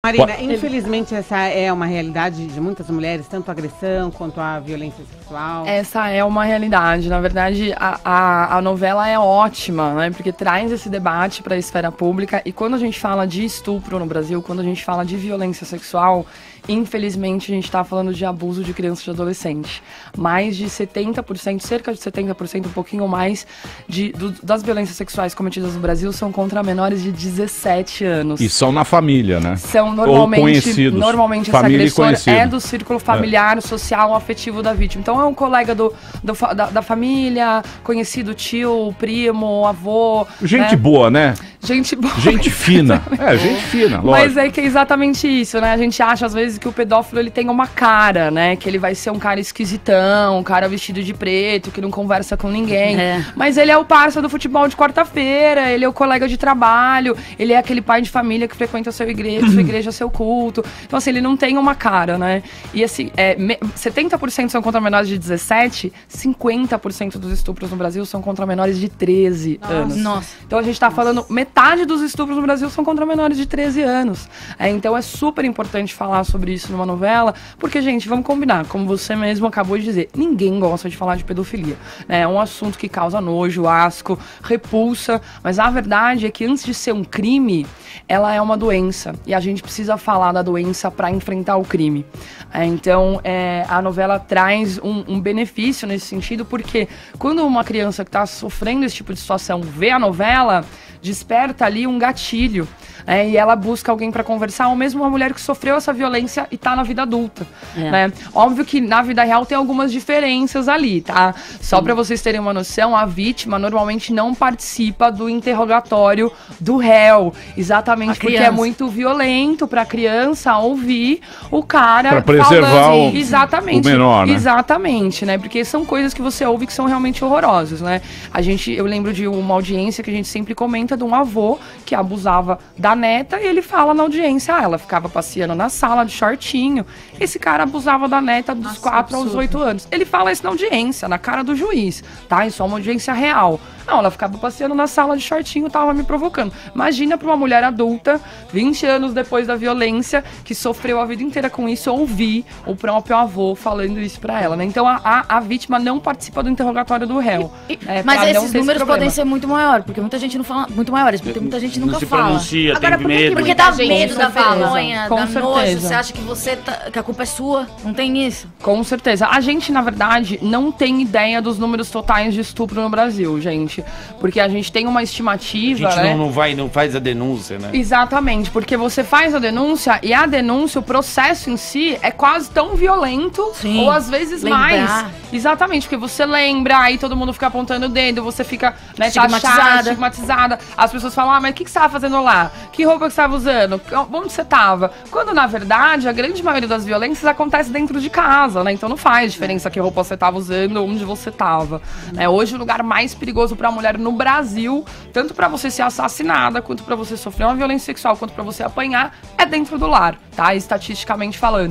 Marina, infelizmente essa é uma realidade de muitas mulheres, tanto a agressão quanto a violência sexual. Essa é uma realidade. Na verdade, a novela é ótima, né? Porque traz esse debate para a esfera pública. E quando a gente fala de estupro no Brasil, quando a gente fala de violência sexual, infelizmente a gente está falando de abuso de criança e de adolescente. Mais de 70%, cerca de 70%, um pouquinho mais, das violências sexuais cometidas no Brasil são contra menores de 17 anos. E são na família, né? São normalmente esse agressor é do círculo familiar, social, afetivo da vítima. Então é um colega da família, conhecido, tio, primo, avô. Gente boa, né? Gente boa. Gente fina. Gente fina, lógico. Mas é que é exatamente isso, né? A gente acha, às vezes, que o pedófilo ele tem uma cara, né? Que ele vai ser um cara esquisitão, um cara vestido de preto, que não conversa com ninguém. Mas ele é o parça do futebol de quarta-feira, ele é o colega de trabalho, ele é aquele pai de família que frequenta sua igreja, seu culto. Então, assim, ele não tem uma cara, né? E, assim, 70% são contra menores de 17, 50% dos estupros no Brasil são contra menores de 13 anos. Nossa. Então, a gente tá falando, metade dos estupros no Brasil são contra menores de 13 anos. Então, é super importante falar sobre isso numa novela, porque, gente, vamos combinar, como você mesmo acabou de dizer, ninguém gosta de falar de pedofilia, né? É um assunto que causa nojo, asco, repulsa, mas a verdade é que antes de ser um crime, ela é uma doença, e a gente precisa falar da doença para enfrentar o crime. Então, a novela traz um benefício nesse sentido, porque quando uma criança que está sofrendo esse tipo de situação vê a novela, desperta ali um gatilho, e ela busca alguém para conversar, ou mesmo uma mulher que sofreu essa violência e tá na vida adulta, né? Óbvio que na vida real tem algumas diferenças ali, tá? Só para vocês terem uma noção, a vítima normalmente não participa do interrogatório do réu, exatamente porque é muito violento para a criança ouvir o cara para preservar o menor, né? Exatamente, né? Porque são coisas que você ouve que são realmente horrorosas, né? Eu lembro de uma audiência que a gente sempre comenta de um avô que abusava da neta, e ele fala na audiência, ela ficava passeando na sala de shortinho, esse cara abusava da neta dos 4 aos 8 anos. Ele fala isso na audiência, na cara do juiz, tá? Isso é uma audiência real. Não, ela ficava passeando na sala de shortinho, tava me provocando. Imagina pra uma mulher adulta, 20 anos depois da violência, que sofreu a vida inteira com isso, ouvir o próprio avô falando isso pra ela, né? Então a vítima não participa do interrogatório do réu. Mas esses números podem ser muito maiores, porque muita gente não fala, muito maiores, porque muita gente nunca fala. Pronuncia, agora, tem medo. Porque dá medo da vergonha, com da certeza. nojo, você acha que que a culpa é sua, não tem isso? Com certeza. A gente, na verdade, não tem ideia dos números totais de estupro no Brasil, gente. Porque a gente tem uma estimativa, a gente né? não faz a denúncia, né? Exatamente, porque você faz a denúncia e a denúncia, o processo em si, é quase tão violento, sim, ou às vezes mais. Exatamente, porque você lembra, aí todo mundo fica apontando o dedo, você fica, né, estigmatizada. As pessoas falam, mas o que você estava fazendo lá? Que roupa que você estava usando? Onde você estava? Quando, na verdade, a grande maioria das violências acontece dentro de casa, né? Então não faz diferença que roupa você estava usando ou onde você estava. Hoje, o lugar mais perigoso para a mulher no Brasil, tanto para você ser assassinada, quanto para você sofrer uma violência sexual, quanto para você apanhar, é dentro do lar, tá? Estatisticamente falando.